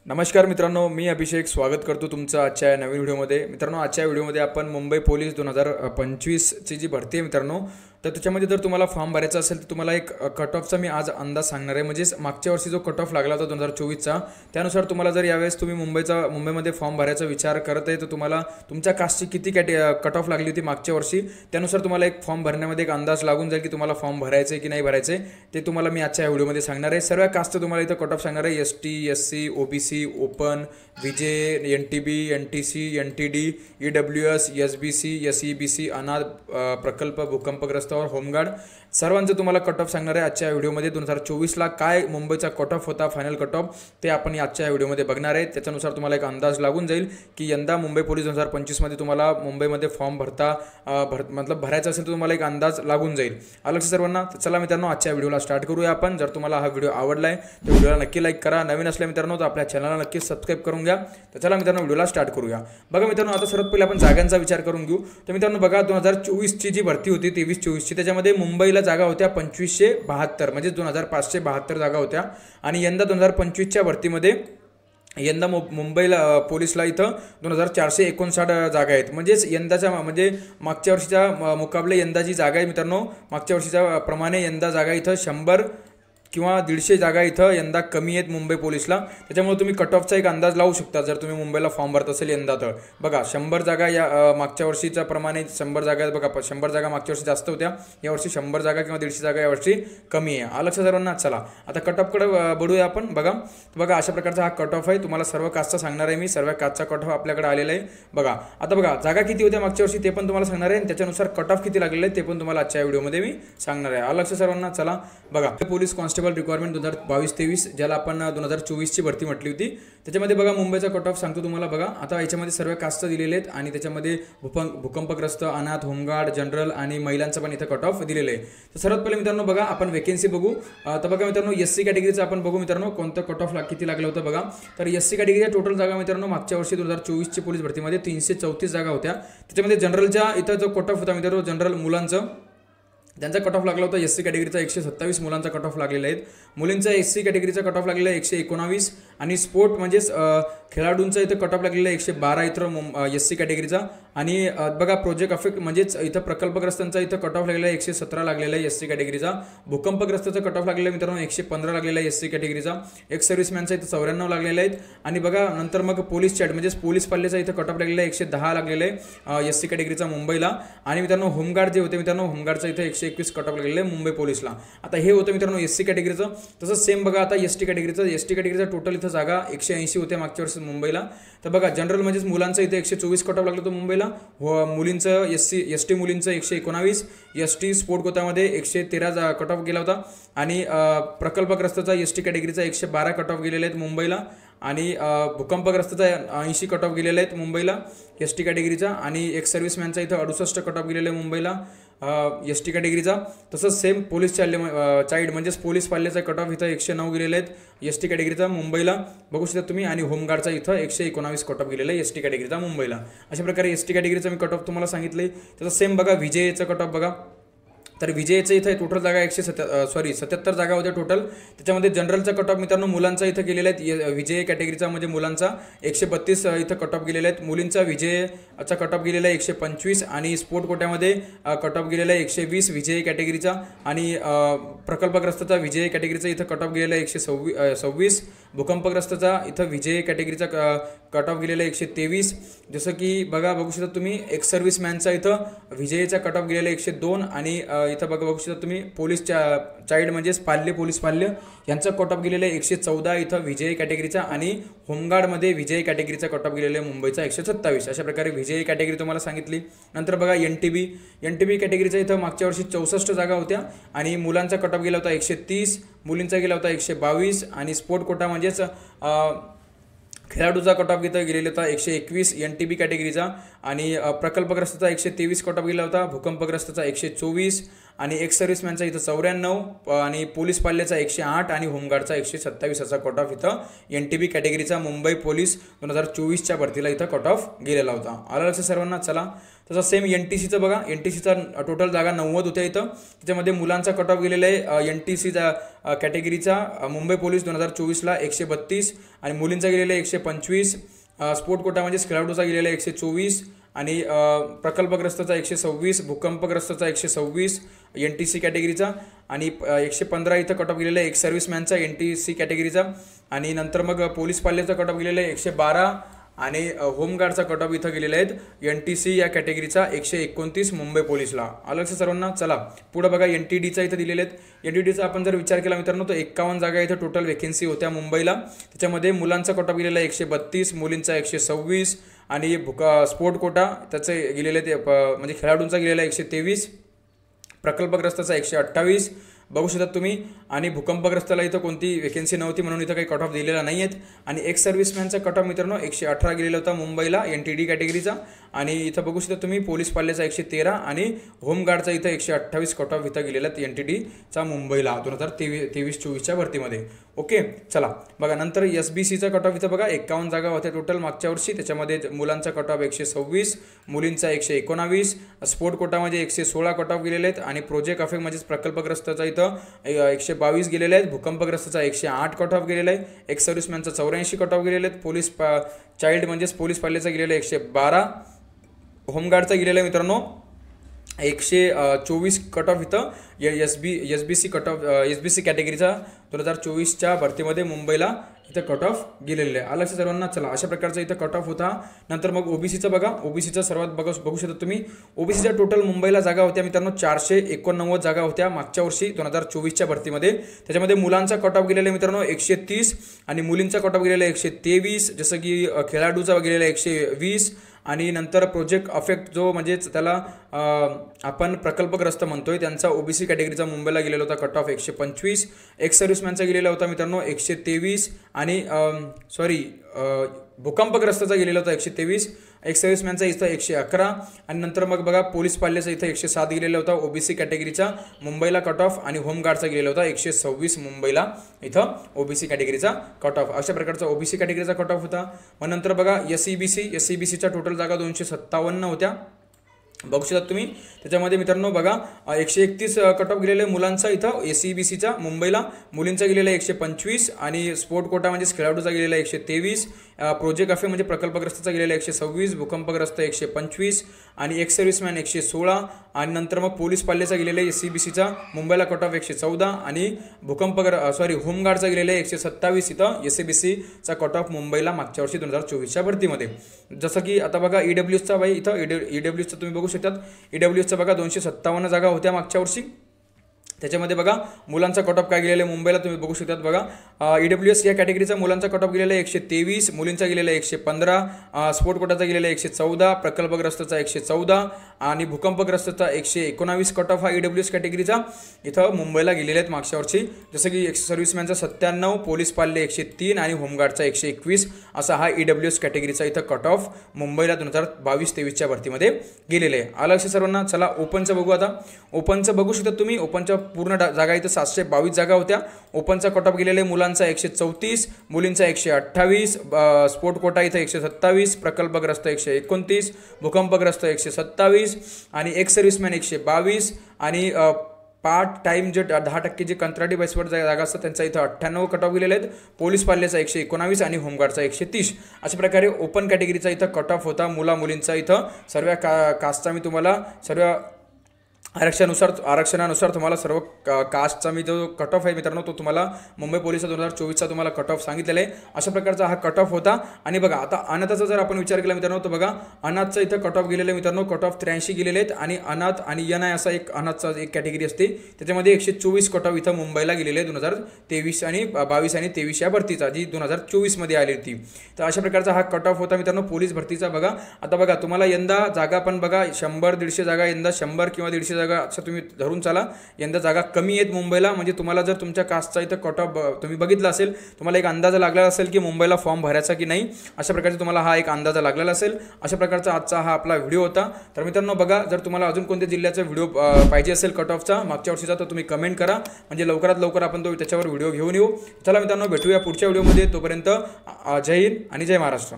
नमस्कार मित्रांनो, मी अभिषेक स्वागत करतो तुमचं आजच्या या नवीन व्हिडिओमध्ये. मित्रांनो, आजच्या व्हिडिओमध्ये आपण मुंबई पोलीस 2025ची जी भरती आहे मित्रांनो, तर त्याच्यामध्ये जर तुम्हाला फॉर्म भरायचा असेल तर तुम्हाला एक कट ऑफचा मी आज अंदाज सांगणार आहे. म्हणजेच मागच्या वर्षी जो कट ऑफ लागला होता 2024चा, त्यानुसार तुम्हाला जर यावेळेस तुम्ही मुंबईमध्ये फॉर्म भरायचा विचार करत आहे तर तुम्हाला तुमच्या कास्टची किती कट ऑफ लागली होती मागच्या वर्षी, त्यानुसार तुम्हाला एक फॉर्म भरण्यामध्ये एक अंदाज लागून जाईल की तुम्हाला फॉर्म भरायचं आहे की नाही भरायचं आहे. ते तुम्हाला मी आजच्या व्हिडिओमध्ये सांगणार आहे. सर्व कास्ट तुम्हाला इथं कट ऑफ सांगणार आहे. ST, SC, OBC, open, VJ, NTB, NTC, NTD, EWS, SBC, SEBC, अनाथ, प्रकल्प, भूकंपग्रस्त और होमगार्ड सर्वांचं तुम्हाला कट ऑफ सांगणार आहे आजच्या व्हिडिओमध्ये. 2024ला काय मुंबईचा कट ऑफ होता, फायनल कट ऑफ, ते आपण आजच्या व्हिडिओमध्ये बघणार आहे. त्याच्यानुसार तुम्हाला एक अंदाज लागून जाईल की यंदा मुंबई पोलीस 2025मध्ये तुम्हाला मुंबईमध्ये फॉर्म भरायचा असेल तर तुम्हाला एक अंदाज लागून जाईल. आलं सर्वांना? तर चला मित्रांनो, आजच्या व्हिडिओला स्टार्ट करूया आपण. जर तुम्हाला हा व्हिडिओ आवडला आहे तर व्हिडिओला नक्की लाईक करा. नवीन असल्या मित्रांनो तर आपल्या चॅनलला नक्की सबस्क्राईब करून घ्या. तर चला मित्रांनो, व्हिडिओला स्टार्ट करूया. बघा मित्रांनो, आता सर्वात पहिले आपण जागांचा विचार करून घेऊ. तर मित्रांनो बघा, 2024ची जी भरती होती 23-24ची, त्याच्यामध्ये मुंबईला जागा होत्या 2572, म्हणजे 2572 जागा होत्या. आणि यंदा 2025च्या भरतीमध्ये यंदा मुंबईला पोलीसला इथं 2459 जागा आहेत. म्हणजेच यंदाच्या म्हणजे मागच्या वर्षीच्या मुकाबले यंदा जी जागा आहे मित्रांनो, मागच्या वर्षीच्या प्रमाणे यंदा जागा इथं 100 किंवा 150 जागा इथं यंदा कमी आहेत मुंबई पोलीसला. त्याच्यामुळे तुम्ही कट ऑफचा एक अंदाज लावू शकता जर तुम्ही मुंबईला फॉर्म भरत असेल यंदा. तर बघा, 100 जागा या मागच्या वर्षीच्या प्रमाणे 100 जागा बघा, 100 जागा मागच्या वर्षी जास्त होत्या, यावर्षी 100 जागा किंवा 150 जागा यावर्षी कमी आहे. आलं सर्वांना? चला आता कट ऑफकडे बढूया आपण. बघा अशा प्रकारचा हा कट ऑफ आहे. तुम्हाला सर्व कास्टचा सांगणार आहे मी. सर्व कास्टचा कट ऑफ आपल्याकडे आलेला आहे. बघा आता बघा, जागा किती होत्या मागच्या वर्षी ते पण तुम्हाला सांगणार आहे, आणि त्याच्यानुसार कट ऑफ किती लागलेलं आहे ते पण तुम्हाला आजच्या व्हिडिओमध्ये मी सांगणार आहे. आलं सर्वांना? चला बघा, पोलीस कॉन्स्टेबल रिक्वायरमेंट 2022-23 ज्याला आपण 2024ची भरती म्हटली होती, त्याच्यामध्ये बघा मुंबईचा कट ऑफ सांगतो तुम्हाला. बघा आता याच्यामध्ये सर्व कास्ट दिलेले आहेत आणि त्याच्यामध्ये भूकंपग्रस्त, अनाथ, होमगार्ड, जनरल आणि महिलांचा पण इथं कट ऑफ दिलेलं आहे. तर सर्वात पहिले मित्रांनो बघा, आपण वेकेन्सी बघू. तर बघा मित्रांनो, SC कॅटेगरीचं आपण बघू मित्रांनो, कोणतं कट ऑफ किती लागलं होतं बघा. तर SC कॅटेगरीच्या टोटल जागा मित्रांनो मागच्या वर्षी 2024ची पोलीस भरतीमध्ये 334 जागा होत्या. त्याच्यामध्ये जनरलच्या इथं जो कट ऑफ होता मित्रांनो, जनरल मुलांचं, त्यांचा कट ऑफ लागला होता SC कॅटेगरीचा 127 मुलांचा कट ऑफ लागलेला आहे. मुलींचा SC कॅटेगरीचा कट ऑफ लागलेला आहे 119. आणि स्पोर्ट म्हणजेच खेळाडूंचा इथं कट ऑफ लागलेला आहे 112 इथं SC कॅटेगरीचा. आणि बघा प्रोजेक्ट अफेक्ट म्हणजेच इथं प्रकल्पग्रस्तांचा इथं कट ऑफ लागलेला आहे 117 लागलेला आहे SC कॅटेगरीचा. भूकंपग्रस्ताचा कट ऑफ लागलेला आहे मित्रांनो 115 लागलेला आहे SC कॅटेगरीचा. एक्स सर्व्हिसमॅनचा इथं 94 लागलेला आहेत. आणि बघा नंतर मग पोलीस चॅट म्हणजेच पोलीस पाल्याचा इथं कट ऑफ लागलेला आहे 110 लागलेला आहे SC कॅटेगरीचा मुंबईला. आणि मित्रांनो होमगार्ड जे होते मित्रांनो, होमगार्डचा इथं 121 कट ऑफ लागलेला आहे मुंबई पोलीसला. आता हे होतं मित्रांनो SC कॅटेगरीचं. तसंच सेम बघा आता ST कॅटेगरीचा टोटल इथं जागा 180 होत्या मागच्या वर्षी मुंबईला. तर बघा जनरल म्हणजेच मुलांचं इथं 124 कट ऑफ लागलं होतं मुंबईला. मुलींचं ST मुलींचं 119, ST स्पोर्ट कोटामध्ये 113 कट ऑफ गेला होता. आणि प्रकल्पग्रस्ताचा ST कॅटेगरीचा 112 कट ऑफ गेलेले आहेत मुंबईला. आणि भूकंपग्रस्ताचा 80 कट ऑफ गेलेले आहेत मुंबईला ST कॅटेगरीचा. आणि एक सर्व्हिसमॅनचा इथं 68 कट ऑफ गेलेला आहे मुंबईला ST कॅटेगरीचा. तसंच सेम पोलीस चाइल्ड म्हणजेच पोलीस पाल्याचा कट ऑफ इथं 109 गेलेले आहेत ST कॅटेगरीचा मुंबईला, बघू शकता तुम्ही. आणि होमगार्डचा इथं 119 कट ऑफ गेलेला आहे ST कॅटेगरीचा मुंबईला. अशा प्रकारे ST कॅटेगरीचा मी कट ऑफ तुम्हाला सांगितले. तसं सेम बघा VJचं कट ऑफ बघा. तर VJचं इथं टोटल जागा 77 जागा होत्या टोटल. त्याच्यामध्ये जनरलचा कट ऑफ मित्रांनो मुलांचा इथं गेलेला आहे VJ कॅटेगरीचा, म्हणजे मुलांचा 132 इथं कट ऑफ गेलेला आहेत. मुलींचा VJचा कट ऑफ गेलेला आहे 125. आणि स्पोर्ट कोट्यामध्ये कट ऑफ गेलेला आहे 120 VJ कॅटेगरीचा. आणि प्रकल्पग्रस्ताचा VJ कॅटेगरीचा इथं कट ऑफ गेलेला आहे 126. भूकंपग्रस्ताचा इथं VJ कॅटेगरीचा कट ऑफ गेलेला आहे 123. जसं की बघू शकता तुम्ही. एक्स सर्व्हिसमॅनचा इथं VJचा कट ऑफ गेलेला आहे 102. आणि इथं बघू शकता तुम्ही पोलीस चाइल्ड म्हणजेच पोलीस पाल्य यांचा कट ऑफ गेलेला आहे 114 इथं VJ कॅटेगरीचा. आणि होमगार्डमध्ये VJ कॅटेगरीचा कट ऑफ गेलेला आहे मुंबईचा 127. अशा प्रकारे VJ कॅटेगरी तुम्हाला सांगितली. नंतर बघा NTB कॅटेगरीचा इथं मागच्या वर्षी 64 जागा होत्या. आणि मुलांचा कट ऑफ गेला होता 130, मुलींचा गेला होता 122. आणि स्पोर्ट कोटा म्हणजेच खेळाडूचा कट ऑफ इथं गेलेला होता 121 NTB कॅटेगरीचा. आणि प्रकल्पग्रस्ताचा 123 कट ऑफ गेला होता. भूकंपग्रस्ताचा 124. आणि एक्स सर्व्हिसमॅनचा इथं 94 आणि पोलीस पाल्याचा 108 आणि होमगार्डचा 127 असा कट ऑफ इथं NTB कॅटेगरीचा मुंबई पोलीस 2024च्या भरतीला इथं कट ऑफ गेलेला होता. आलं लक्षात सर्वांना. चला तसं सेम NTCचं बघा, NTCचा टोटल जागा 90 होत्या इथं. त्याच्यामध्ये मुलांचा कट ऑफ गेलेला आहे NTCचा कॅटेगरीचा मुंबई पोलीस 2024ला 132 आणि मुलींचा गेलेला आहे 125. स्पोर्ट कोटा म्हणजेच खेळाडूचा गेलेला आहे 124 आणि प्रकल्पग्रस्तचा 126, भूकंपग्रस्तचा 126 NTC कॅटेगरीचा आणि 115 इथं कट ऑफ गेलेला आहे. एक सर्व्हिसमॅनचा NTC कॅटेगरीचा आणि नंतर मग पोलीस पाल्याचा कट ऑफ गेलेला आहे 112 आणि होमगार्डचा कट ऑफ इथं गेलेले आहेत NTC या कॅटेगरीचा 129 मुंबई पोलीसला. आलं लक्षात सर्वांना. चला पुढं बघा NTDचा इथं दिलेले आहेत. NTDचा आपण जर विचार केला मित्रांनो तर 51 जागा इथं टोटल वेकेन्सी होत्या मुंबईला. त्याच्यामध्ये मुलांचा कट ऑफ गेलेला आहे 132, मुलींचा 126 आणि स्पोर्ट कोटा त्याचे गेलेले ते म्हणजे खेळाडूंचा गेलेला 123, प्रकल्पग्रस्ताचा 128 बघू शकता तुम्ही आणि भूकंपग्रस्ताला इथं कोणती वेकेन्सी नव्हती म्हणून इथं काही कट ऑफ दिलेला नाही आहेत. आणि एक्स सर्व्हिसमॅनचा कट ऑफ मित्रांनो 118 गेलेला होता मुंबईला NTD कॅटेगरीचा आणि इथं बघू शकता तुम्ही पोलीस पाल्याचा 113 आणि होमगार्डचा इथं 128 कट ऑफ इथं गेलेला NTDचा मुंबईला 2023-24च्या भरतीमध्ये. ओके चला बघा नंतर SBCचा कट ऑफ इथं बघा 51 जागा होत्या टोटल मागच्या वर्षी. त्याच्यामध्ये मुलांचा कट ऑफ 126, मुलींचा 119, स्पोर्ट कोटामध्ये 116 कट ऑफ गेलेले आहेत आणि प्रोजेक्ट अफेक्ट म्हणजेच प्रकल्पग्रस्ताचा इथं 122 गेलेले आहेत, भूकंपग्रस्ताचा 108 कट ऑफ गेलेला आहे, एक्स सर्व्हिसमॅनचा 84 कट ऑफ गेलेले आहेत, पोलीस चाइल्ड म्हणजेच पोलीस पाल्याचा गेलेला 112, होमगार्डचा गेलेला आहे मित्रांनो 124 कट ऑफ इथं SBC कट ऑफ SBC कॅटेगरीचा 2024च्या भरतीमध्ये मुंबईला इथं कट ऑफ गेलेले आहे. आलं सर्वांना. चला अशा प्रकारचा इथं कट ऑफ होता. नंतर मग OBCचं बघा, OBCचा सर्वात बघू शकता तुम्ही. OBCच्या टोटल मुंबईला जागा होत्या मित्रांनो 489 जागा होत्या मागच्या वर्षी 2024च्या भरतीमध्ये. त्याच्यामध्ये मुलांचा कट ऑफ गेलेला मित्रांनो 130 आणि मुलींचा कट ऑफ गेलेला 123, जसं की खेळाडूचा गेलेला 120 आणि नंतर प्रोजेक्ट अफेक्ट जो म्हणजेच त्याला आपण प्रकल्पग्रस्त म्हणतोय त्यांचा OBC कॅटेगरीचा मुंबईला गेलेला होता कट ऑफ 125, एक्स सर्व्हिसमॅनचा गेलेला होता मित्रांनो 123 आणि भूकंपग्रस्ताचा गेलेला होता 123, एक्स सर्व्हिसमॅनचा इथं 111 आणि नंतर मग बघा पोलीस पाल्याचा इथं 107 गेलेला होता OBC कॅटेगरीचा मुंबईला कट ऑफ आणि होमगार्डचा गेलेला होता 126 मुंबईला इथं OBC कॅटेगरीचा कट ऑफ. अशा प्रकारचा OBC कॅटेगरीचा कट ऑफ होता. मग नंतर बघा SEBCच्या टोटल जागा 257 होत्या बघू शकता तुम्ही. त्याच्यामध्ये मित्रांनो बघा 131 कट ऑफ गेलेले मुलांचा इथं SEBCचा मुंबईला, मुलींचा गेलेला 125 आणि स्पोर्ट कोटा म्हणजेच खेळाडूचा गेलेला 123, प्रोजेक्ट अफेक्ट म्हणजे प्रकल्पग्रस्ताचा गेलेला 126, भूकंपग्रस्त 125 आणि एक्स सर्व्हिसमॅन 116 आणि नंतर मग पोलीस पाल्याचा गेलेला SEBCचा मुंबईला कट ऑफ 114 आणि होमगार्डचा गेलेला 127 इथं SEBCचा कट ऑफ मुंबईला मागच्या वर्षी 2024च्या भरतीमध्ये. जसं की आता बघा EWSचा बाई इथं EWSचं तुम्ही बघू शकतात. EWSचा बघा 257 जागा होत्या मागच्या वर्षी. त्याच्यामध्ये बघा मुलांचा कट ऑफ काय गेलेला आहे मुंबईला तुम्ही बघू शकतात. बघा EWS या कॅटेगरीचा मुलांचा कट ऑफ गेलेला 123, मुलींचा गेलेला 115, स्पोर्ट कोटाचा गेलेला 114, प्रकल्पग्रस्ताचा 114 आणि भूकंपग्रस्ताचा 119 कट ऑफ हा EWS कॅटेगरीचा इथं मुंबईला गेलेले आहेत मागच्या वर्षी. जसं की एक्स सर्व्हिसमॅनचा 97, पोलीस पाल्य 103 आणि होमगार्डचा 121 असा हा EWS कॅटेगरीचा इथं कट ऑफ मुंबईला 2022-23च्या भरतीमध्ये गेलेले आहे. आलं लक्षात सर्वांना. चला ओपनचं बघू. आता ओपनचं बघू शकता तुम्ही. ओपनच्या पूर्ण जागा इथं 722 जागा होत्या. ओपनचा कट ऑफ गेलेला आहे मुलांचा 134, मुलींचा 128, स्पोर्ट कोटा इथं 127, प्रकल्पग्रस्त 129, भूकंपग्रस्त 127 आणि एक्स सर्व्हिसमॅन 122 आणि पार्ट टाइम जे 10% जे कंत्राटी बेसवर जागा असतात त्यांचा इथं 98 कट ऑफ गेलेले आहेत. पोलीस पाल्याचा 119 आणि होमगार्डचा 130. अशा प्रकारे ओपन कॅटेगरीचा इथं कट ऑफ होता मुलींचा. इथं सर्व कास्टचा मी तुम्हाला सर्व आरक्षणानुसार तुम्हाला सर्व कास्टचा मी जो कट ऑफ आहे मित्रांनो तो तुम्हाला मुंबई पोलीस 2024चा तुम्हाला कट ऑफ सांगितलेला आहे. अशा प्रकारचा हा कट ऑफ होता. आणि बघा आता अनाथाचा जर आपण विचार केला मित्रांनो तर बघा अनाथचा इथं कट ऑफ गेलेला आहे मित्रांनो. कट ऑफ 83 गेलेले आहेत आणि अनाथ आणि NI असा एक अनाथचा एक कॅटेगरी असते त्याच्यामध्ये 124 कट ऑफ इथं मुंबईला गेलेले आहे 2023 आणि 22 आणि 23 या भरतीचा जी 2024 मध्ये आली होती. तर अशा प्रकारचा हा कट ऑफ होता मित्रांनो पोलीस भरतीचा. बघा आता बघा तुम्हाला यंदा जागा पण बघा 100-150 जागा, यंदा 100 किंवा 150 जागा असं तुम्ही धरून चाला. यंदा जागा कमी आहेत मुंबईला. म्हणजे तुम्हाला जर तुमच्या कास्टचा इथं कट ऑफ तुम्ही बघितला असेल, तुम्हाला एक अंदाजा लागलेला असेल की मुंबईला फॉर्म भरायचा की नाही. अशा प्रकारचा तुम्हाला हा एक अंदाजा लागलेला असेल. अशा प्रकारचा आजचा हा आपला व्हिडिओ होता. तर मित्रांनो बघा, जर तुम्हाला अजून कोणत्या जिल्ह्याचा व्हिडिओ पाहिजे असेल कट ऑफचा मागच्या वर्षीचा, तर तुम्ही कमेंट करा. म्हणजे लवकरात लवकर आपण तो त्याच्यावर व्हिडिओ घेऊन येऊ. चला मित्रांनो, भेटूया पुढच्या व्हिडिओमध्ये. तोपर्यंत जय हिंद आणि जय महाराष्ट्र.